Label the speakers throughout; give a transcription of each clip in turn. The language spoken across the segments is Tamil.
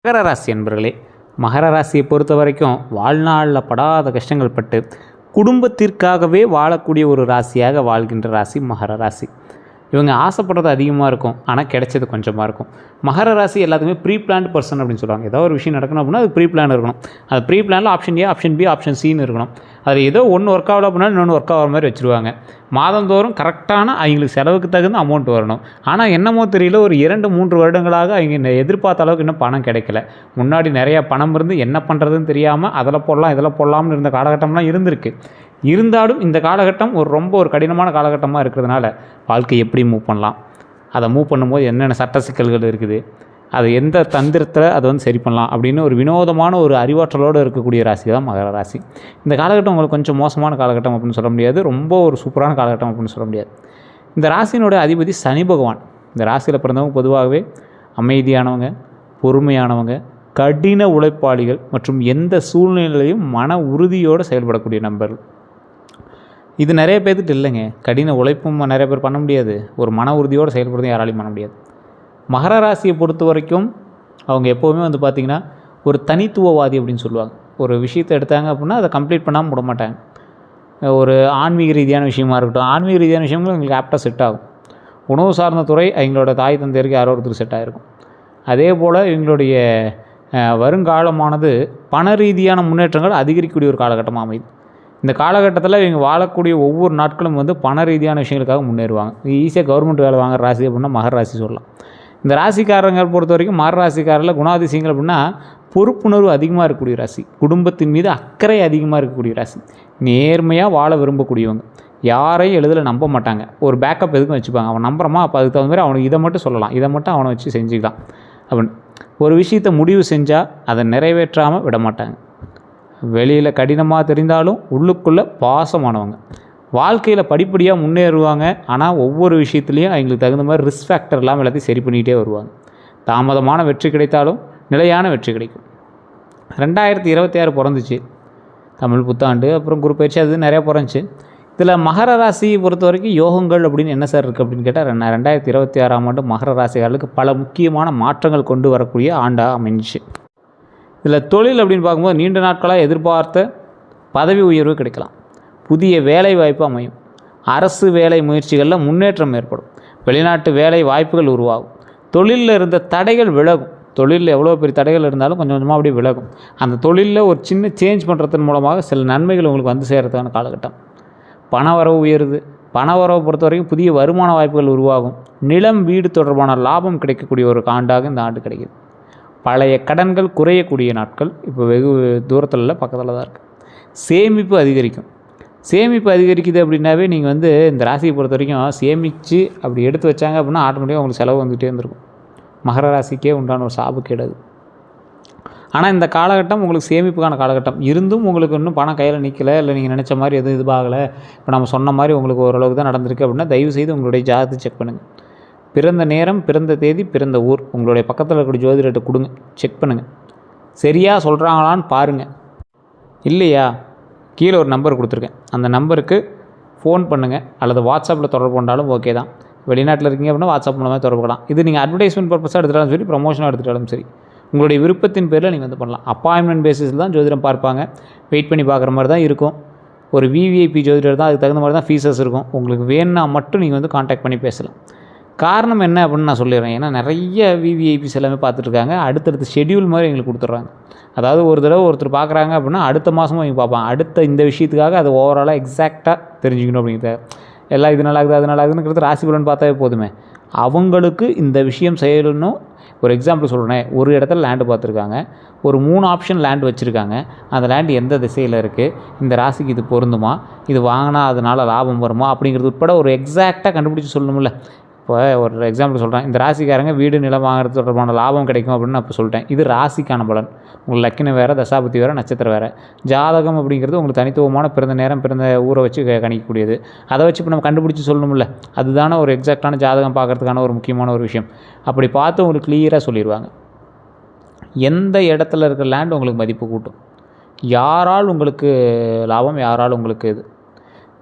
Speaker 1: மகர ராசி என்பர்களே, மகர ராசியை பொறுத்த வரைக்கும் வாழ்நாளில் படாத கஷ்டங்கள் பட்டு குடும்பத்திற்காகவே வாழக்கூடிய ஒரு ராசியாக வாழ்கின்ற ராசி மகர ராசி. இவங்க ஆசைப்படுறது அதிகமாக இருக்கும், ஆனால் கிடைச்சது கொஞ்சமாக இருக்கும். மகர ராசி எல்லாத்துக்குமே ப்ரீ பிளான்ட் பர்சன் அப்படின்னு சொல்லுவாங்க. ஏதோ ஒரு விஷயம் நடக்கணும் அப்படின்னா அது ப்ரீ பிளான் இருக்கணும். அது ப்ரீ பிளானில் option A, option B, option சின்னு இருக்கணும். அதில் ஏதோ ஒன்று ஒர்க் ஆகல அப்படின்னா இன்னொன்று ஒர்க் ஆகிற மாதிரி வச்சுருவாங்க. மாதந்தோறும் கரெக்டான அவங்களுக்கு செலவுக்கு தகுந்த அமௌண்ட் வரணும். ஆனால் என்னமோ தெரியல, ஒரு 2-3 வருடங்களாக அவங்க எதிர்பார்த்த அளவுக்கு இன்னும் பணம் கிடைக்கல. முன்னாடி நிறையா பணம் இருந்து என்ன பண்ணுறதுன்னு தெரியாமல் அதில் போடலாம் இதில் போடலாம்னு இருந்த காலகட்டம்லாம் இருந்திருக்கு. இருந்தாலும் இந்த காலகட்டம் ரொம்ப ஒரு கடினமான காலகட்டமாக இருக்கிறதுனால வாழ்க்கை எப்படி மூவ் பண்ணலாம், அதை மூவ் பண்ணும்போது என்னென்ன சட்ட சிக்கல்கள் இருக்குது, அதை எந்த தந்திரத்தில் அதை சரி பண்ணலாம் அப்படின்னு ஒரு வினோதமான ஒரு அறிவாற்றலோடு இருக்கக்கூடிய ராசி தான் மகர ராசி. இந்த காலகட்டம் உங்களுக்கு கொஞ்சம் மோசமான காலகட்டம் அப்படின்னு சொல்ல முடியாது, ரொம்ப ஒரு சூப்பரான காலகட்டம் அப்படின்னு சொல்ல முடியாது. இந்த ராசியினுடைய அதிபதி சனி பகவான். இந்த ராசியில் பிறந்தவங்க பொதுவாகவே அமைதியானவங்க, பொறுமையானவங்க, கடின உழைப்பாளிகள் மற்றும் எந்த சூழ்நிலையிலையும் மன உறுதியோடு செயல்படக்கூடிய நபர்கள். இது நிறைய பேர்த்துட்டு இல்லைங்க. கடின உழைப்பும் நிறைய பேர் பண்ண முடியாது, ஒரு மன உறுதியோடு செயல்படுறதும் யாராலையும் பண்ண முடியாது. மகர ராசியை பொறுத்த வரைக்கும் அவங்க எப்போவுமே பார்த்திங்கன்னா ஒரு தனித்துவவாதி அப்படின்னு சொல்லுவாங்க. ஒரு விஷயத்தை எடுத்தாங்க அப்படின்னா அதை கம்ப்ளீட் பண்ணாமல் விட மாட்டாங்க. ஒரு ஆன்மீக ரீதியான விஷயமா இருக்கட்டும், ஆன்மீக ரீதியான விஷயங்களும் எங்களுக்கு ஆப்டாக செட் ஆகும். உணவு சார்ந்த துறை எங்களோட தாய் தந்தையருக்கு யாரோ ஒருத்தர் செட் ஆகிருக்கும். அதே போல் எங்களுடைய வருங்காலமானது பண ரீதியான முன்னேற்றங்கள் அதிகரிக்கக்கூடிய ஒரு காலகட்டமாக அமையுது. இந்த காலகட்டத்தில் இவங்க வாழக்கூடிய ஒவ்வொரு நாட்களும் பண ரீதியான விஷயங்களுக்காக முன்னேறுவாங்க. ஈஸியாக கவர்மெண்ட் வேலை வாங்குற ராசி அப்படின்னா மகர ராசி சொல்லலாம். இந்த ராசிக்காரங்களை பொறுத்த வரைக்கும் மகர ராசிக்காரில் குணாதிசயங்கள் அப்படின்னா பொறுப்புணர்வு அதிகமாக இருக்கக்கூடிய ராசி, குடும்பத்தின் மீது அக்கறை அதிகமாக இருக்கக்கூடிய ராசி, நேர்மையாக வாழ விரும்பக்கூடியவங்க, யாரையும் எளிதில் நம்ப மாட்டாங்க. ஒரு பேக்கப் எதுக்கும் வச்சுப்பாங்க. அவன் நம்புறமா அப்போ அதுக்கு தகுந்த மாதிரி அவனுக்கு இதை மட்டும் சொல்லலாம், இதை மட்டும் அவனை வச்சு செஞ்சுக்கலாம் அப்படின்னு. ஒரு விஷயத்தை முடிவு செஞ்சால் அதை நிறைவேற்றாமல் விட மாட்டாங்க. வெளியில் கடினமாக தெரிந்தாலும் உள்ளுக்குள்ளே பாசமானவங்க. வாழ்க்கையில் படிப்படியாக முன்னேறுவாங்க. ஆனால் ஒவ்வொரு விஷயத்துலையும் அவங்களுக்கு தகுந்த மாதிரி ரிஸ்க் ஃபேக்டர் இல்லாமல் எல்லாத்தையும் சரி பண்ணிகிட்டே வருவாங்க. தாமதமான வெற்றி கிடைத்தாலும் நிலையான வெற்றி கிடைக்கும். 2026 பிறந்துச்சு, தமிழ் புத்தாண்டு, அப்புறம் குரு பயிற்சி, அது நிறையா பிறந்துச்சு. இதில் மகர ராசியை பொறுத்த வரைக்கும் யோகங்கள் அப்படின்னு என்ன சார் இருக்குது அப்படின்னு கேட்டால் 2026ஆம் ஆண்டு மகர ராசிகளுக்கு பல முக்கியமான மாற்றங்கள் கொண்டு வரக்கூடிய ஆண்டாக அமைஞ்சிச்சு. இதில் தொழில் அப்படின்னு பார்க்கும்போது நீண்ட நாட்களாக எதிர்பார்த்த பதவி உயர்வு கிடைக்கலாம், புதிய வேலை வாய்ப்பு அமையும், அரசு வேலை முயற்சிகளில் முன்னேற்றம் ஏற்படும், வெளிநாட்டு வேலை வாய்ப்புகள் உருவாகும், தொழிலில் இருந்த தடைகள் விலகும். தொழிலில் எவ்வளோ பெரிய தடைகள் இருந்தாலும் கொஞ்சம் கொஞ்சமாக அப்படியே விலகும். அந்த தொழிலில் ஒரு சின்ன சேஞ்ச் பண்ணுறதன் மூலமாக சில நன்மைகள் உங்களுக்கு சேர்கிறதுக்கான காலகட்டம். பணவரவு உயருது. பணவரவை பொறுத்த வரைக்கும் புதிய வருமான வாய்ப்புகள் உருவாகும். நிலம் வீடு தொடர்பான லாபம் கிடைக்கக்கூடிய ஒரு ஆண்டாக இந்த ஆண்டு கிடைக்குது. பழைய கடன்கள் குறையக்கூடிய நாட்கள் இப்போ வெகு தூரத்தில் இல்லை, பக்கத்தில் தான் இருக்குது. சேமிப்பு அதிகரிக்கும். சேமிப்பு அதிகரிக்குது அப்படின்னாவே நீங்கள் இந்த ராசியை பொறுத்த வரைக்கும் சேமித்து அப்படி எடுத்து வச்சாங்க அப்படின்னா ஆட்டோமேட்டிக்காக உங்களுக்கு செலவு வந்துகிட்டே இருந்திருக்கும். மகர ராசிக்கே உண்டான ஒரு சாபு கேடாது. ஆனால் இந்த காலகட்டம் உங்களுக்கு சேமிப்புக்கான காலகட்டம் இருந்தும் உங்களுக்கு இன்னும் பணம் கையில் நிற்கலை, இல்லை நீங்கள் நினச்ச மாதிரி எதுவும் இதுவாகலை, இப்போ நம்ம சொன்ன மாதிரி உங்களுக்கு ஓரளவுக்கு தான் நடந்திருக்கு அப்படின்னா தயவுசெய்து உங்களுடைய ஜாதகத்தை செக் பண்ணுங்கள். பிறந்த நேரம், பிறந்த தேதி, பிறந்த ஊர் உங்களுடைய பக்கத்தில் இருக்கக்கூடிய ஜோதிடர்கிட்ட கொடுங்க, செக் பண்ணுங்கள். சரியாக சொல்கிறாங்களான்னு பாருங்கள். இல்லையா, கீழே ஒரு நம்பர் கொடுத்துருக்கேன், அந்த நம்பருக்கு ஃபோன் பண்ணுங்கள் அல்லது வாட்ஸ்அப்பில் தொடர்பு கொண்டாலும் ஓகே தான். வெளிநாட்டில் இருக்கீங்க அப்படின்னா வாட்ஸ்அப் மூலமாக தொடர்புக்கலாம். இது நீங்கள் அட்வர்டைஸ்மெண்ட் பர்பஸாக எடுத்துட்டாலும் சரி, ப்ரமோஷனாக எடுத்துட்டாலும் சரி, உங்களுடைய விருப்பத்தின் பேரில் நீங்கள் பண்ணலாம். அப்பாயின்மெண்ட் பேசிஸில் தான் ஜோதிடம் பார்ப்பாங்க, வெயிட் பண்ணி பார்க்குற மாதிரி தான் இருக்கும். ஒரு விவிஐபி ஜோதிடர் தான், அதுக்கு தகுந்த மாதிரி தான் ஃபீஸஸ் இருக்கும். உங்களுக்கு வேணுன்னா மட்டும் நீங்கள் கான்டாக்ட் பண்ணி பேசலாம். காரணம் என்ன அப்படின்னு நான் சொல்லிடுறேன். ஏன்னா நிறைய விவிஐபிஸ் எல்லாமே பார்த்துட்ருக்காங்க, அடுத்தடுத்த ஷெடியூல் மாதிரி எங்களுக்கு கொடுத்துட்றாங்க. அதாவது ஒரு தடவை ஒருத்தர் பார்க்குறாங்க அப்படின்னா அடுத்த மாதமும் அவங்க பார்ப்பாங்க. அடுத்த இந்த விஷயத்துக்காக அதை ஓவராலாக எக்ஸாக்டாக தெரிஞ்சுக்கணும் அப்படிங்கிறது. எல்லாம் இது நல்லா இருக்குது அது நல்லா இருக்குதுன்னு ராசி பலன் பார்த்தாவே போதுமே. அவங்களுக்கு இந்த விஷயம் செய்யணும். ஒரு எக்ஸாம்பிள் சொல்கிறேன், ஒரு இடத்துல லேண்டு பார்த்துருக்காங்க, ஒரு 3 ஆப்ஷன் லேண்டு வச்சுருக்காங்க. அந்த லேண்டு எந்த திசையில் இருக்குது, இந்த ராசிக்கு இது பொருந்துமா, இது வாங்கினா அதனால் லாபம் வருமா அப்படிங்கிறது உட்பட ஒரு எக்ஸாக்டாக கண்டுபிடிச்சி சொல்லணும்ல. இப்போ ஒரு எக்ஸாம்பிள் சொல்கிறேன், இந்த ராசிக்காரங்க வீடு நிலம் வாங்குறது தொடர்பான லாபம் கிடைக்கும் அப்படின்னு நான் இப்போ சொல்லிட்டேன். இது ராசிக்கான பலன். உங்களுக்கு லக்கினம் வேறு, தசாபதி வேறு, நட்சத்திரம் வேறு. ஜாதகம் அப்படிங்கிறது உங்களுக்கு தனித்துவமான பிறந்த நேரம், பிறந்த ஊரை வச்சு கணிக்கக்கூடியது. அதை வச்சு இப்போ நம்ம கண்டுபிடிச்சி சொல்லணும்ல, அதுதானே ஒரு எக்ஸாக்டான ஜாதகம் பார்க்குறதுக்கான ஒரு முக்கியமான ஒரு விஷயம். அப்படி பார்த்து உங்களுக்கு கிளியராக சொல்லிடுவாங்க. எந்த இடத்துல இருக்கிற லேண்ட் உங்களுக்கு மதிப்பு கூட்டும், யாரால் உங்களுக்கு லாபம், யாரால் உங்களுக்கு இது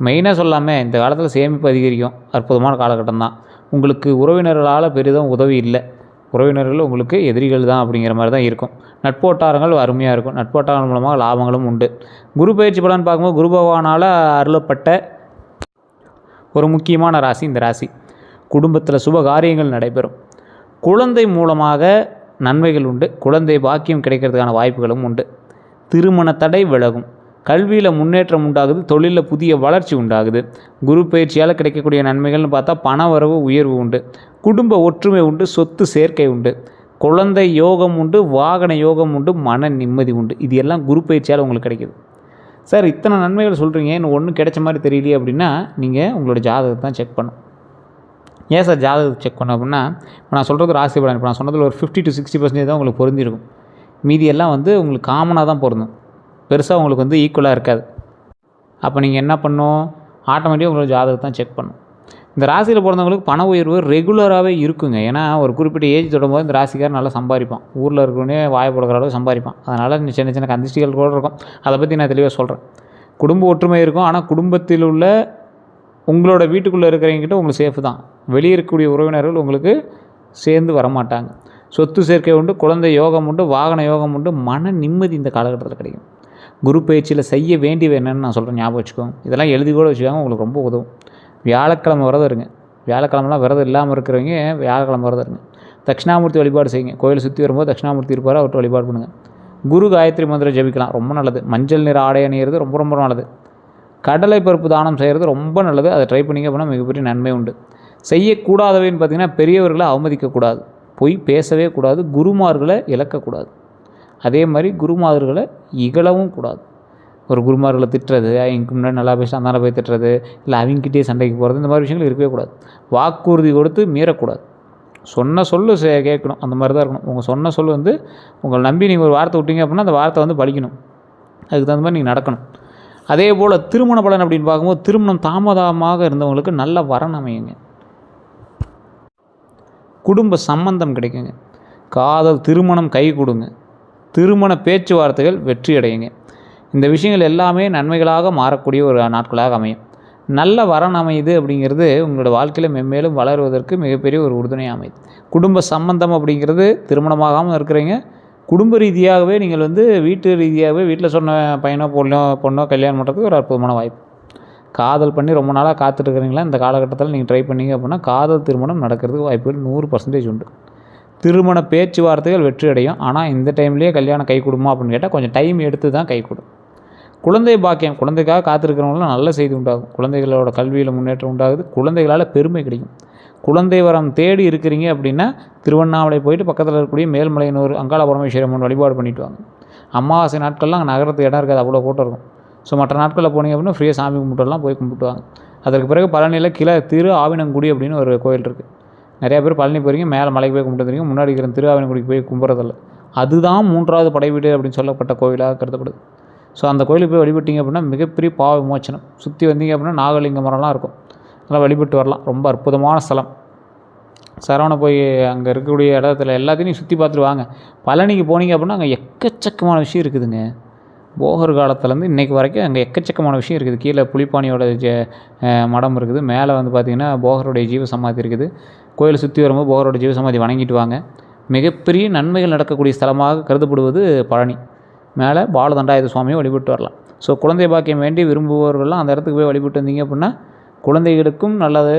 Speaker 1: மெயினாக சொல்லாமல் இந்த காலத்தில் சேமிப்பு அதிகரிக்கும். அற்புதமான காலகட்டம் தான். உங்களுக்கு உறவினர்களால் பெரிதும் உதவி இல்லை, உறவினர்கள் உங்களுக்கு எதிரிகள் தான் அப்படிங்கிற மாதிரி தான் இருக்கும். நட்போட்டாரங்கள் அருமையாக இருக்கும். நட்போட்டாரங்கள் மூலமாக லாபங்களும் உண்டு. குரு பயிற்சி பலன் பார்க்கும்போது குரு பகவானால் அருளப்பட்ட ஒரு முக்கியமான ராசி இந்த ராசி. குடும்பத்தில் சுப காரியங்கள் நடைபெறும். குழந்தை மூலமாக நன்மைகள் உண்டு. குழந்தை பாக்கியம் கிடைக்கிறதுக்கான வாய்ப்புகளும் உண்டு. திருமண தடை விலகும். கல்வியில் முன்னேற்றம் உண்டாகுது. தொழிலில் புதிய வளர்ச்சி உண்டாகுது. குரு பயிற்சியால் கிடைக்கக்கூடிய நன்மைகள்னு பார்த்தா பண வரவு உயர்வு உண்டு. குடும்ப ஒற்றுமை உண்டு. சொத்து சேர்க்கை உண்டு. குழந்தை யோகம் உண்டு. வாகன யோகம் உண்டு. மன நிம்மதி உண்டு. இது எல்லாம் குரு பயிற்சியால் உங்களுக்கு கிடைக்கிது. சார் இத்தனை நன்மைகள் சொல்கிறீங்க, இன்னும் ஒன்றும் கிடைச்ச மாதிரி தெரியலையே அப்படின்னா நீங்கள் உங்களோட ஜாதகத்தை தான் செக் பண்ணணும். ஏன் சார் ஜாதகத்தை செக் பண்ணணும் அப்படின்னா, இப்போ நான் சொல்கிறது ராசி பலன். இப்போ நான் சொன்னதில் ஒரு 50 to 60% தான் உங்களுக்கு பொருந்திருக்கும். மீதியெல்லாம் உங்களுக்கு காமனாக தான் பொருந்தும். பெருசாக உங்களுக்கு ஈக்குவலாக இருக்காது. அப்போ நீங்கள் என்ன பண்ணணும், ஆட்டோமேட்டிக்காக உங்களோட ஜாதகத்தை தான் செக் பண்ணணும். இந்த ராசியில் பிறந்தவங்களுக்கு பண உயர்வு ரெகுலராகவே இருக்குங்க. ஏன்னா ஒரு குறிப்பிட்ட ஏஜ் தொடும்போது இந்த ராசிக்காரர் நல்லா சம்பாதிப்பான். ஊரில் இருக்கிறவனே வாய போடுற அளவு சம்பாதிப்பான். அதனால் சின்ன சின்ன கந்திஷ்டிகள் கூட இருக்கும். அதை பற்றி நான் தெளிவாக சொல்கிறேன். குடும்ப ஒற்றுமை இருக்கும். ஆனால் குடும்பத்தில் உள்ள உங்களோட வீட்டுக்குள்ளே இருக்கிறவங்கிட்ட உங்களுக்கு சேஃப் தான். வெளியே இருக்கக்கூடிய உறவினர்கள் உங்களுக்கு சேர்ந்து வரமாட்டாங்க. சொத்து சேர்க்கை உண்டு. குழந்தை யோகம் உண்டு. வாகன யோகம் உண்டு. மன நிம்மதி இந்த காலகட்டத்தில் கிடைக்கும். குரு பயிற்சியில் செய்ய வேண்டியது என்னென்னு நான் சொல்கிறேன், ஞாபகம் வச்சுக்கோங்க. இதெல்லாம் எழுதி கூட வச்சுக்கோங்க, உங்களுக்கு ரொம்ப உதவும். வியாழக்கிழமை விரதம் இருங்க. வியாழக்கிழமெலாம் விரதம் இல்லாமல் இருக்கிறவங்க வியாழக்கிழமை விரதம் இருங்க. தட்சிணாமூர்த்தி வழிபாடு செய்யுங்க. கோயிலை சுற்றி வரும்போது தட்சிணாமூர்த்தி இருப்பார், அவர்கிட்ட வழிபாடு பண்ணுங்கள். குரு காயத்ரி மந்திரம் ஜபிக்கலாம், ரொம்ப நல்லது. மஞ்சள் நிற ஆடை அணியிறது ரொம்ப ரொம்ப நல்லது. கடலை பருப்பு தானம் செய்கிறது ரொம்ப நல்லது. அதை ட்ரை பண்ணிங்க அப்படின்னா மிகப்பெரிய நன்மை உண்டு. செய்யக்கூடாதவைன்னு பார்த்திங்கன்னா, பெரியவர்களை அவமதிக்கக்கூடாது, பொய் பேசவே கூடாது, குருமார்களை இழக்கக்கூடாது. அதே மாதிரி குருமார்களை இகழவும் கூடாது. ஒரு குருமார்களை திட்டுறது, அவங்களுக்கு முன்னாடி நல்லா பேசி அந்த போய் திட்டுறது, இல்லை அவங்ககிட்டே சண்டைக்கு போகிறது, இந்த மாதிரி விஷயங்கள் இருக்கவே கூடாது. வாக்குறுதி கொடுத்து மீறக்கூடாது. சொன்ன சொல்லு கேட்கணும், அந்த மாதிரி தான் இருக்கணும். உங்கள் சொன்ன சொல் உங்களை நம்பி நீங்கள் ஒரு வார்த்தை விட்டீங்க அப்படின்னா அந்த வார்த்தை பலிக்கணும். அதுக்கு தகுந்த மாதிரி நீங்கள் நடக்கணும். அதே போல் திருமண பலன் அப்படின்னு பார்க்கும்போது, திருமணம் தாமதமாக இருந்தவங்களுக்கு நல்ல வரன் அமையுங்க. குடும்ப சம்பந்தம் கிடைக்குங்க. காதல் திருமணம் கை கொடுங்க. திருமண பேச்சுவார்த்தைகள் வெற்றி அடையுங்க. இந்த விஷயங்கள் எல்லாமே நன்மைகளாக மாறக்கூடிய ஒரு நாட்களாக அமையும். நல்ல வரன் அமையுது அப்படிங்கிறது உங்களோட வாழ்க்கையில் மென்மேலும் வளருவதற்கு மிகப்பெரிய ஒரு உறுதுணையாக அமையுது. குடும்ப சம்பந்தம் அப்படிங்கிறது திருமணமாகாமல் இருக்கிறீங்க, குடும்ப ரீதியாகவே நீங்கள் வீட்டு ரீதியாகவே வீட்டில் சொன்ன பையனோ பொண்ணோ கல்யாணம் பண்ணுறதுக்கு ஒரு அற்புதமான வாய்ப்பு. காதல் பண்ணி ரொம்ப நாளாக காத்துட்ருக்கிறீங்களா, இந்த காலகட்டத்தில் நீங்கள் ட்ரை பண்ணிங்க அப்படின்னா காதல் திருமணம் நடக்கிறதுக்கு வாய்ப்புகள் 100% உண்டு. திருமண பேச்சுவார்த்தைகள் வெற்றி அடையும். ஆனால் இந்த டைம்லேயே கல்யாணம் கை கொடுமா அப்படின்னு கேட்டால் கொஞ்சம் டைம் எடுத்து தான் கை கொடும். குழந்தை பாக்கியம், குழந்தைக்காக காத்திருக்கிறவங்களாம் நல்ல செய்தி உண்டாகும். குழந்தைகளோட கல்வியில் முன்னேற்றம் உண்டாகுது. குழந்தைகளால் பெருமை கிடைக்கும். குழந்தை வரம் தேடி இருக்கிறீங்க அப்படின்னா திருவண்ணாமலை போயிட்டு பக்கத்தில் இருக்கக்கூடிய மேல்மலையனூர் அங்காள பரமேஸ்வரி அம்மன் வழிபாடு பண்ணிவிட்டு வாங்க. அமாவாசை நாட்கள்லாம் அங்கே நகரத்துக்கு இடம் இருக்காது, அவ்வளோ கூட்டம் இருக்கும். ஸோ மற்ற நாட்களில் போனீங்க அப்படின்னா ஃப்ரீயாக சாமி கும்பிட்டுலாம் போய் கும்பிட்டுவாங்க. அதற்கு பிறகு பழனியில் கீழே திரு ஆவினங்குடி அப்படின்னு ஒரு கோயில் இருக்குது. நிறையா பேர் பழனி போகிறீங்க, மேலே மலைக்கு போய் கும்பிட்டுறீங்க, முன்னாடி இருக்கிற திரு ஆவினங்குடிக்கு போய் கும்பிட்றதில்ல. அதுதான் 3வது படை வீடு அப்படின்னு சொல்லப்பட்ட கோயிலாக கருதப்படுது. ஸோ அந்த கோயிலுக்கு போய் வழிபட்டிங்க அப்படின்னா மிகப்பெரிய பாவ விமோச்சனம். சுற்றி வந்தீங்க அப்படின்னா நாகலிங்க மரம்லாம் இருக்கும், அதெல்லாம் வழிபட்டு வரலாம். ரொம்ப அற்புதமான ஸ்தலம். சரவண போய் அங்கே இருக்கக்கூடிய இடத்துல எல்லாத்தையும் சுற்றி பார்த்துட்டு வாங்க. பழனிக்கு போனீங்க அப்படின்னா அங்கே எக்கச்சக்கமான விஷயம் இருக்குதுங்க. போகர் காலத்துலேருந்து இன்றைக்கு வரைக்கும் அங்கே எக்கச்சக்கமான விஷயம் இருக்குது. கீழே புலிப்பாணியோட மடம் இருக்குது. மேலே பார்த்திங்கன்னா போகருடைய ஜீவசமாதி இருக்குது. கோயிலை சுற்றி வரும்போது போகரோட ஜீவசமாதி வணங்கிட்டு வாங்க. மிகப்பெரிய நன்மைகள் நடக்கக்கூடிய ஸ்தலமாக கருதப்படுவது பழனி. மேலே பாலதண்டாயுத சுவாமியை வழிபட்டு வரலாம். ஸோ குழந்தை பாக்கியம் வேண்டி விரும்புபவர்கள்லாம் அந்த இடத்துக்கு போய் வழிபட்டு வந்தீங்க அப்படின்னா குழந்தைகளுக்கும் நல்லது,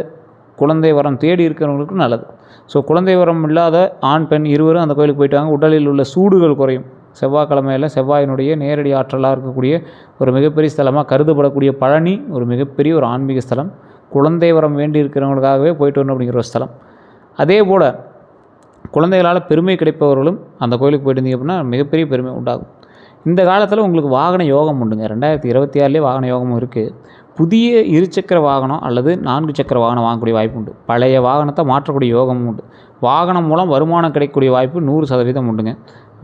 Speaker 1: குழந்தை வரம் தேடி இருக்கிறவங்களுக்கும் நல்லது. ஸோ குழந்தை வரம் இல்லாத ஆண் பெண் இருவரும் அந்த கோயிலுக்கு போயிட்டு வாங்க. உடலில் உள்ள சூடுகள் குறையும். செவ்வாய்க்கிழமையில் செவ்வாயினுடைய நேரடி ஆற்றலாக இருக்கக்கூடிய ஒரு மிகப்பெரிய ஸ்தலமாக கருதப்படக்கூடிய பழனி ஒரு மிகப்பெரிய ஒரு ஆன்மீக ஸ்தலம். குழந்தை வரம் வேண்டி இருக்கிறவங்களுக்காகவே போயிட்டு வரணும் அப்படிங்கிற ஒரு ஸ்தலம். அதே போல் குழந்தைகளால் பெருமை கிடைப்பவர்களும் அந்த கோயிலுக்கு போயிட்டு இருந்தீங்க அப்படின்னா மிகப்பெரிய பெருமை உண்டாகும். இந்த காலத்தில் உங்களுக்கு வாகன யோகம் உண்டுங்க. 2026 வாகன யோகமும் இருக்குது. புதிய இருசக்கர வாகனம் அல்லது 4 சக்கர வாகனம் வாங்கக்கூடிய வாய்ப்பு உண்டு. பழைய வாகனத்தை மாற்றக்கூடிய யோகமும் உண்டு. வாகனம் மூலம் வருமானம் கிடைக்கக்கூடிய வாய்ப்பு 100% உண்டுங்க.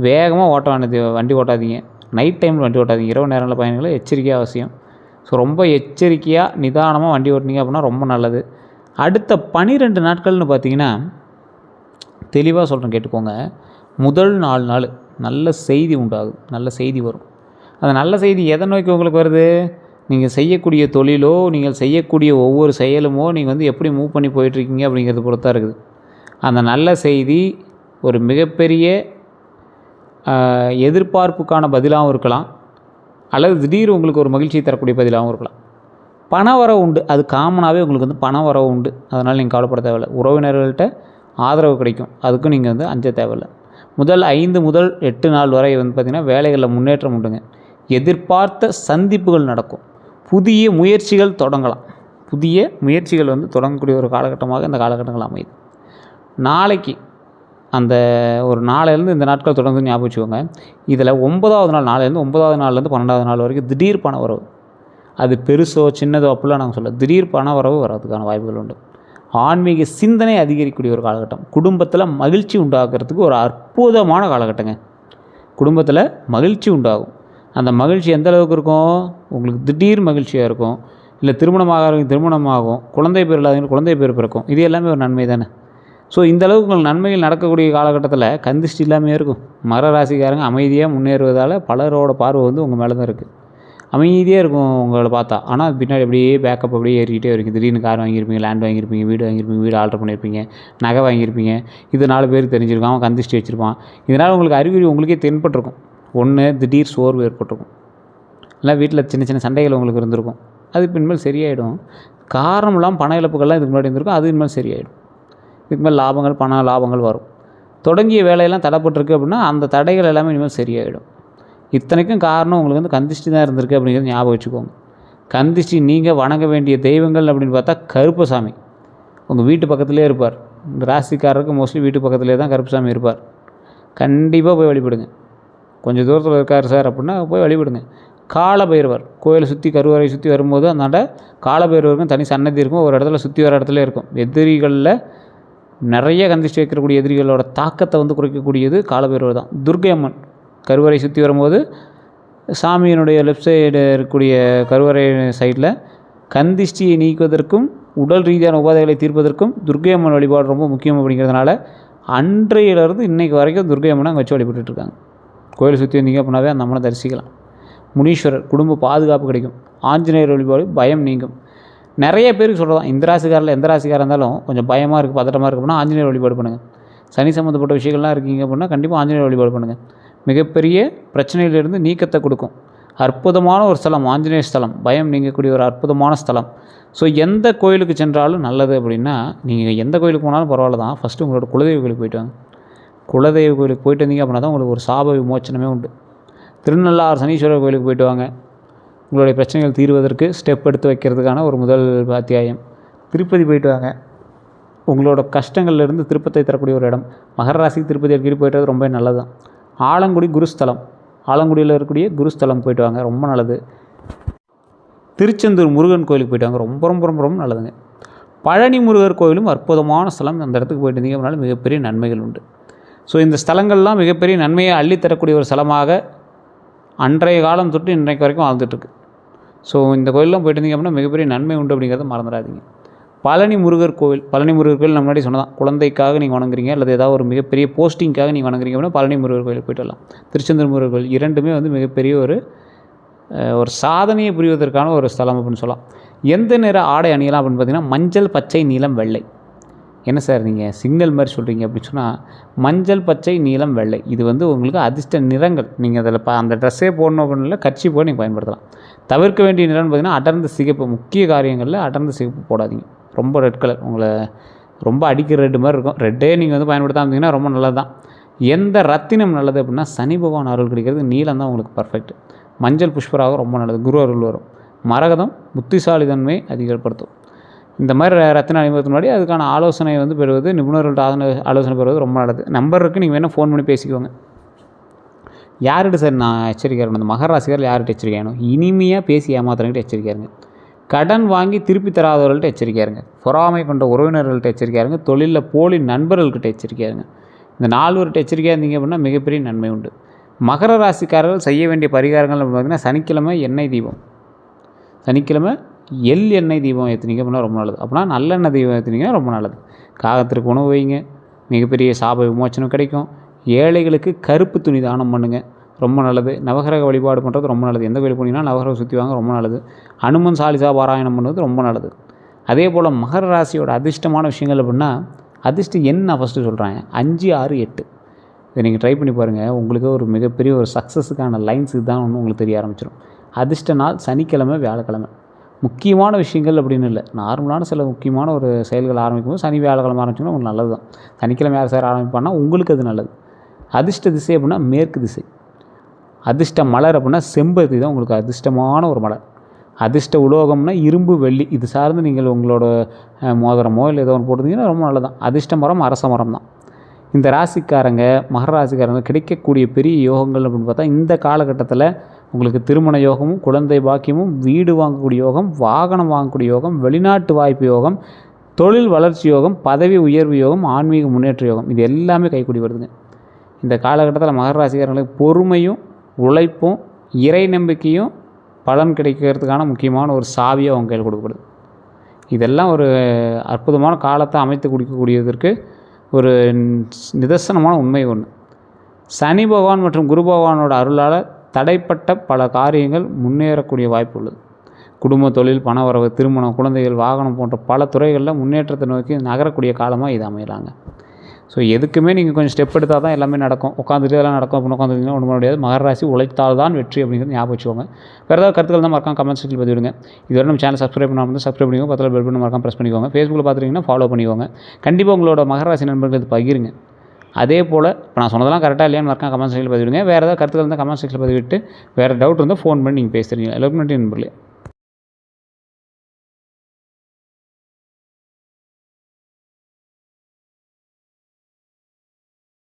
Speaker 1: வேகமாக வண்டி ஓட்டாதீங்க. நைட் டைமில் வண்டி ஓட்டாதீங்க. இரவு நேரங்களில் பயணிகளை எச்சரிக்கையாக அவசியம். ஸோ ரொம்ப எச்சரிக்கையாக நிதானமாக வண்டி ஓட்டினீங்க அப்படின்னா ரொம்ப நல்லது. அடுத்த 12 நாட்கள்னு பார்த்தீங்கன்னா தெளிவாக சொல்கிறேன், கேட்டுக்கோங்க. முதல் 4 நாள் நல்ல செய்தி உண்டாகும், நல்ல செய்தி வரும். அந்த நல்ல செய்தி எதை நோக்கி உங்களுக்கு வருது? நீங்கள் செய்யக்கூடிய தொழிலோ, நீங்கள் செய்யக்கூடிய ஒவ்வொரு செயலுமோ நீங்கள் எப்படி மூவ் பண்ணி போயிட்டுருக்கீங்க அப்படிங்கிறது பொறுத்தான் இருக்குது. அந்த நல்ல செய்தி ஒரு மிகப்பெரிய எதிர்பார்ப்புக்கான பதிலாகவும் இருக்கலாம், அல்லது திடீர் உங்களுக்கு ஒரு மகிழ்ச்சியை தரக்கூடிய பதிலாகவும் இருக்கலாம். பண வரவு உண்டு, அது காமனாகவே உங்களுக்கு வந்து பண வரவு உண்டு, அதனால் நீங்கள் கவலைப்பட தேவையில்லை. உறவினர்கள்ட்ட ஆதரவு கிடைக்கும், அதுக்கும் நீங்கள் வந்து அஞ்ச தேவையில்லை. முதல் 5 முதல் 8 நாள் வரை வந்து பார்த்திங்கன்னா வேலைகளில் முன்னேற்றம் உண்டுங்க. எதிர்பார்த்த சந்திப்புகள் நடக்கும், புதிய முயற்சிகள் தொடங்கலாம். புதிய முயற்சிகள் வந்து தொடங்கக்கூடிய ஒரு காலகட்டமாக இந்த காலகட்டங்கள் அமையுது. நாளைக்கு அந்த ஒரு நாளையிலேருந்து இந்த நாட்கள் தொடர்ந்து ஞாபகம் வச்சுக்கோங்க. இதில் 9வது நாள், நாளையிலேருந்து 9வது நாள்லேருந்து 12வது நாள் வரைக்கும் திடீர் பண வரவு. அது பெருசோ சின்னதோ அப்படிலாம் நாங்கள் சொல்ல, திடீர் பண வரவு வர்றதுக்கான வாய்ப்புகள் உண்டு. ஆன்மீக சிந்தனை அதிகரிக்கக்கூடிய ஒரு காலகட்டம். குடும்பத்தில் மகிழ்ச்சி உண்டாக்குறதுக்கு ஒரு அற்புதமான காலகட்டங்க. குடும்பத்தில் மகிழ்ச்சி உண்டாகும். அந்த மகிழ்ச்சி எந்த அளவுக்கு இருக்கும்? உங்களுக்கு திடீர் மகிழ்ச்சியாக இருக்கும், இல்லை திருமணமாகும், குழந்தை பேர் இல்லாதவங்களுக்கு குழந்தை பேர் பிறக்கும். இது எல்லாமே ஒரு நன்மை தானே. ஸோ இந்த அளவுக்கு உங்களுக்கு நன்மைகள் நடக்கக்கூடிய காலகட்டத்தில் கந்திஷ்டி இல்லாமல் இருக்கும். மகர ராசிக்காரங்க அமைதியாக முன்னேறுவதால் பலரோட பார்வை வந்து உங்கள் மேலே தான் இருக்குது. அமைதியாக இருக்கும் உங்களை பார்த்தா, ஆனால் பின்னாடி அப்படியே பேக்கப் அப்படியே ஏறிக்கிட்டே இருக்கும். திடீர்னு கார் வாங்கியிருப்பீங்க, லேண்ட் வாங்கியிருப்பீங்க, வீடு ஆல்ட்ரு பண்ணியிருப்பீங்க, நகை வாங்கியிருப்பீங்க. இது 4 பேருக்கு தெரிஞ்சிருக்கும், அவன் கந்திஷ்டி வச்சுருப்பான். இதனால் உங்களுக்கு அறிகுறி உங்களுக்கே தென்பட்டிருக்கும். ஒன்று, திடீர் சோர்வு ஏற்பட்டிருக்கும், இல்லை வீட்டில் சின்ன சின்ன சண்டைகள் உங்களுக்கு இருந்திருக்கும். அது பின்மேல் சரியாயிடும். காரணம் இல்லாமல் பண இழப்புகள்லாம் இதுக்கு முன்னாடி இருந்திருக்கும், அது இனிமேல் சரியாயிடும். இதுக்கு மேல் லாபங்கள், பண லாபங்கள் வரும். தொடங்கிய வேலையெல்லாம் தடைப்பட்டிருக்கு அப்படின்னா அந்த தடைகள் எல்லாமே இனிமேல் சரியாயிடும். இத்தனைக்கும் காரணம் உங்களுக்கு வந்து கந்திஷ்டி தான் இருந்திருக்கு அப்படிங்கிறது ஞாபகம் வச்சுக்கோங்க. கந்திஷ்டி நீங்கள் வணங்க வேண்டிய தெய்வங்கள் அப்படின்னு பார்த்தா கருப்பசாமி உங்கள் வீட்டு பக்கத்துலேயே இருப்பார். இந்த ராசிக்காரருக்கு மோஸ்ட்லி வீட்டு பக்கத்துலேயே தான் கருப்பசாமி இருப்பார். கண்டிப்பாக போய் வழிபடுங்க. கொஞ்சம் தூரத்தில் இருக்கார் சார் அப்படின்னா போய் வழிபடுங்க. காலபைரவர் கோயிலை சுற்றி கருவறை சுற்றி வரும்போது அந்தாண்ட காலபைரவருக்கும் தனி சன்னதி இருக்கும். ஒரு இடத்துல சுற்றி வர இடத்துல இருக்கும். எதிரிகளில் நிறைய கந்திஷ்டி வைக்கக்கூடிய எதிரிகளோட தாக்கத்தை வந்து குறைக்கக்கூடியது காலபைரவர் தான். துர்க்கை அம்மன் கருவறை சுற்றி வரும்போது சாமியினுடைய லெஃப்ட் சைடு இருக்கக்கூடிய கருவறை சைடில் கந்திஷ்டியை நீக்குவதற்கும் உடல் ரீதியான உபாதைகளை தீர்ப்பதற்கும் துர்க்கை அம்மன் வழிபாடு ரொம்ப முக்கியம். அப்படிங்கிறதுனால அன்றையிலிருந்து இன்றைக்கு வரைக்கும் துர்க்கை அம்மனை அங்கே வச்சு வழிபட்டுருக்காங்க. கோயிலை சுற்றி வந்தீங்க அப்படின்னாவே அந்த அம்மனை தரிசிக்கலாம். முனீஸ்வரர் குடும்ப பாதுகாப்பு கிடைக்கும். ஆஞ்சநேயர் வழிபாடு பயம் நீங்கும். நிறைய பேருக்கு சொல்கிறதான், இந்த ராசிக்காரில் எந்த ராசிக்காராக இருந்தாலும் கொஞ்சம் பயமாக இருக்குது, பதட்டமாக இருக்குது அப்படின்னா ஆஞ்சநேயர் வழிபாடு பண்ணுங்கள். சனி சம்மந்தப்பட்ட விஷயங்கள்லாம் இருக்கீங்க அப்படின்னா கண்டிப்பாக ஆஞ்சநேயர் வழிபாடு பண்ணுங்கள். மிகப்பெரிய பிரச்சனையிலிருந்து நீக்கத்தை கொடுக்கும். அற்புதமான ஒரு ஸ்தலம் ஆஞ்சநேயர் ஸ்தலம், பயம் நீங்கக்கூடிய ஒரு அற்புதமான ஸ்தலம். ஸோ எந்த கோயிலுக்கு சென்றாலும் நல்லது அப்படின்னா, நீங்கள் எந்த கோயிலுக்கு போனாலும் பரவாயில்ல தான், ஃபஸ்ட்டு உங்களோட குலதெய்வ கோயிலுக்கு போய்ட்டு வாங்க. குலதெய்வ கோயிலுக்கு போய்ட்டு வந்தீங்க அப்படின்னா தான் உங்களுக்கு ஒரு சாப விமோச்சனமே உண்டு. திருநள்ளாறு சனீஸ்வரர் கோயிலுக்கு போய்ட்டு வாங்க. உங்களுடைய பிரச்சனைகள் தீர்வதற்கு ஸ்டெப் எடுத்து வைக்கிறதுக்கான ஒரு முதல் அத்தியாயம். திருப்பதி போய்ட்டு வாங்க. உங்களோட கஷ்டங்கள்லேருந்து திருப்பத்தை தரக்கூடிய ஒரு இடம். மகர ராசிக்கு திருப்பதி அடிக்கடி போய்ட்டு ரொம்ப நல்லது தான். ஆலங்குடி குருஸ்தலம், ஆலங்குடியில் இருக்கக்கூடிய குருஸ்தலம் போய்ட்டு வாங்க, ரொம்ப நல்லது. திருச்செந்தூர் முருகன் கோயிலுக்கு போய்ட்டு வாங்க, ரொம்ப ரொம்ப ரொம்ப ரொம்ப நல்லதுங்க. பழனி முருகர் கோயிலும் அற்புதமான ஸ்தலம். அந்த இடத்துக்கு போய்ட்டு இருந்தீங்க அப்படின்னாலும் மிகப்பெரிய நன்மைகள் உண்டு. ஸோ இந்த ஸ்தலங்கள்லாம் மிகப்பெரிய நன்மையை அள்ளித்தரக்கூடிய ஒரு ஸ்தலமாக அன்றைய காலம் தொட்டு இன்றைக்கு வரைக்கும் வாழ்ந்துட்டுருக்கு. ஸோ இந்த கோயிலெலாம் போய்ட்டு இருந்தீங்க அப்படின்னா மிகப்பெரிய நன்மை உண்டு அப்படிங்கிறத மறந்துடாதீங்க. பழனி முருகர் கோவில், பழனி முருகர் கோயில் நம்ம முன்னாடி சொன்னதான், குழந்தைக்காக நீங்கள் வணங்குறீங்க அல்லது ஏதாவது ஒரு மிகப்பெரிய போஸ்டிங்காக நீங்கள் வணங்குறீங்க அப்படின்னா பழனி முருகர் கோயிலுக்கு போய்ட்டு வரலாம். திருச்செந்தூர் முருகர் கோயில் இரண்டுமே வந்து மிகப்பெரிய ஒரு சாதனையை புரிவதற்கான ஒரு ஸ்தலம் அப்படின்னு சொல்லலாம். எந்த நிற ஆடை அணியலாம் அப்படின்னு பார்த்தீங்கன்னா மஞ்சள், பச்சை, நீலம், வெள்ளை. என்ன சார் நீங்கள் சிக்னல் மாதிரி சொல்கிறீங்க அப்படின்னு சொன்னால், மஞ்சள், பச்சை, நீலம், வெள்ளை இது வந்து உங்களுக்கு அதிர்ஷ்ட நிறங்கள். நீங்கள் அதில் அந்த ட்ரெஸ்ஸே போடணும் அப்படின்னு கட்சி போய் நீங்கள் பயன்படுத்தலாம். தவிர்க்க வேண்டிய நிறம்னு பார்த்தீங்கன்னா அடர்ந்த சிகப்பு. முக்கிய காரியங்களில் அடர்ந்த சிகப்பு போடாதீங்க. ரொம்ப ரெட் கலர் உங்களை ரொம்ப அடிக்கிற ரெட்டு மாதிரி இருக்கும். ரெட்டே நீங்கள் வந்து பயன்படுத்தாமல் இருந்தீங்கன்னா ரொம்ப நல்லது தான். எந்த ரத்தினம் நல்லது அப்படின்னா சனி பகவான் அருள் கிடைக்கிறது நீலம் தான் உங்களுக்கு பர்ஃபெக்ட். மஞ்சள் புஷ்பராக ரொம்ப நல்லது, குரு அருள் வரும். மரகதம் புத்திசாலித்தன்மை அதிகப்படுத்தும். இந்த மாதிரி ரத்தின அணிவதற்கு முன்னாடி அதுக்கான ஆலோசனை வந்து பெறுவது, நிபுணர்கள்ட்ட ஆலோசனை பெறுவது ரொம்ப நல்லது. நம்பர் இருக்குது, நீங்கள் வேணால் ஃபோன் பண்ணி பேசிக்கோங்க. யார்கிட்ட சார் நான் எச்சரிக்கை இருக்கணும்? இந்த மகர ராசிக்காரர்கள் யார்கிட்ட எச்சரிக்கை ஆகணும்? இனிமையாக பேசி ஏமாத்துறவங்கள்ட்ட எச்சரிக்கையாக இருங்க. கடன் வாங்கி திருப்பி தராதவர்கள்ட்ட எச்சரிக்கையாக இருங்க. பொறாமை கொண்ட உறவினர்கள்ட்ட எச்சரிக்கையாக இருங்க. தொழிலில் போலி நண்பர்கள்கிட்ட எச்சரிக்கையாக இருங்க. இந்த 4 பேர்கிட்ட எச்சரிக்கையாக இருந்தீங்க அப்படின்னா மிகப்பெரிய நன்மை உண்டு. மகர ராசிக்காரர்கள் செய்ய வேண்டிய பரிகாரங்கள் பார்த்திங்கன்னா சனிக்கிழமை எண்ணெய் தீபம், சனிக்கிழமை எண்ணெய் தீபம் ஏற்றுனீங்க அப்படின்னா ரொம்ப நல்லது. அப்படின்னா நல்லெண்ணெய் தீபம் ஏற்றுனீங்கன்னா ரொம்ப நல்லது. காகத்திற்கு உணவு வைங்க, மிகப்பெரிய சாப விமோச்சனம் கிடைக்கும். ஏழைகளுக்கு கருப்பு துணி தானம் பண்ணுங்கள், ரொம்ப நல்லது. நவகிரக வழிபாடு பண்ணுறது ரொம்ப நல்லது. எந்த கோயில் போனீங்கன்னா நவகிரகம் சுற்றி வாங்க, ரொம்ப நல்லது. அனுமன் சாலிசா பாராயணம் பண்ணுறது ரொம்ப நல்லது. அதே போல் மகர ராசியோட அதிர்ஷ்டமான விஷயங்கள் அப்படின்னா அதிர்ஷ்ட எண் நான் ஃபஸ்ட்டு சொல்கிறேன் 5, 6, 8. இதை நீங்கள் ட்ரை பண்ணி பாருங்கள். உங்களுக்கு ஒரு மிகப்பெரிய ஒரு சக்ஸஸுக்கான லைன்ஸ் இதுதான் ஒன்று உங்களுக்கு தெரிய ஆரம்பிச்சிடும். அதிர்ஷ்ட நாள் சனிக்கிழமை, வியாழக்கிழமை. முக்கியமான விஷயங்கள் அப்படின்னு இல்லை, நார்மலான சில முக்கியமான ஒரு செயல்கள் ஆரம்பிக்கும்போது சனி வியாழக்கிழமை ஆரம்பிச்சிங்கன்னா உங்களுக்கு நல்லது தான். சனிக்கிழமை யார் சார் ஆரம்பிப்பான்னா உங்களுக்கு அது நல்லது. அதிர்ஷ்ட திசை அப்படின்னா மேற்கு திசை. அதிர்ஷ்ட மலர் அப்படின்னா செம்பருத்தி தான் உங்களுக்கு அதிர்ஷ்டமான ஒரு மலர். அதிர்ஷ்ட உலோகம்னா இரும்பு, வெள்ளி. இது சார்ந்து நீங்கள் உங்களோட மோதிரமோ இல்லை ஏதோ ஒன்று போட்டுருந்தீங்கன்னா ரொம்ப நல்லது தான். அதிர்ஷ்ட மரம் அரச மரம் தான். இந்த ராசிக்காரங்க, மகர ராசிக்காரங்க கிடைக்கக்கூடிய பெரிய யோகங்கள் அப்படின்னு பார்த்தா இந்த காலகட்டத்தில் உங்களுக்கு திருமண யோகமும், குழந்தை பாக்கியமும், வீடு வாங்கக்கூடிய யோகம், வாகனம் வாங்கக்கூடிய யோகம், வெளிநாட்டு வாய்ப்பு யோகம், தொழில் வளர்ச்சி யோகம், பதவி உயர்வு யோகம், ஆன்மீக முன்னேற்ற யோகம், இது எல்லாமே கைக்கூடி வருதுங்க. இந்த காலகட்டத்தில் மகர ராசிக்காரங்களுக்கு பொறுமையும், உழைப்பும், இறை நம்பிக்கையும் பலன் கிடைக்கிறதுக்கான முக்கியமான ஒரு சாவியாக அவங்க கையில் கொடுக்கப்படுது. இதெல்லாம் ஒரு அற்புதமான காலத்தை அமைத்து கொடுக்கக்கூடியதற்கு ஒரு நிதர்சனமான உண்மை ஒன்று. சனி பகவான் மற்றும் குரு பகவானோட அருளால் தடைப்பட்ட பல காரியங்கள் முன்னேறக்கூடிய வாய்ப்பு உள்ளது. குடும்ப, தொழில், பணவரவு, திருமணம், குழந்தைகள், வாகனம் போன்ற பல துறைகளில் முன்னேற்றத்தை நோக்கி நகரக்கூடிய காலமாக இது அமையலாங்க. ஸோ எதுக்குமே நீங்கள் கொஞ்சம் ஸ்டெப் எடுத்தால் தான் எல்லாமே நடக்கும். உட்காந்துட்டு எல்லாம் நடக்கும் அப்படின்னு உட்காந்துருந்தீங்கன்னா ஒன்றும் பண்ண முடியாது. மகர ராசி உழைத்தால் தான் வெற்றி அப்படிங்கிறது ஞாபகம் வச்சுக்கோங்க. வேறு ஏதாவது கருத்துக்கள் தான் மறக்காம கமெண்ட் செக்ஷனில் பதிவிடுங்க. இதுவரை நம்ம சேனல் சப்ஸ்கிரைப் பண்ணாமல் சப்ஸ்கிரைப் பண்ணிக்கோங்க. பக்கத்தில் பெல் பட்டன் மறக்காம ப்ரெஸ் பண்ணிக்கோங்க. ஃபேஸ்புக்கில் பார்த்துட்டிங்கன்னா ஃபாலோ பண்ணிக்கோங்க. கண்டிப்பாக உங்களோட மகர ராசி நண்பர்கள் இது பகிருங்க. அதே போல் இப்போ நான் சொன்னதெல்லாம் கரெக்டாக இல்லையான்னு மறக்காம கமெண்ட் செக்ஷனில் பதிவிடுங்க. வேறு ஏதாவது கருத்துக்கள் இருந்தால் கமெண்ட் செக்ஷனில் பதிவிட்டு வேறு டவுட் இருந்தால் ஃபோன் பண்ணி நீங்கள் பேசுகிறீங்க. எல்லாருக்கும் நன்றி நண்பர்களே.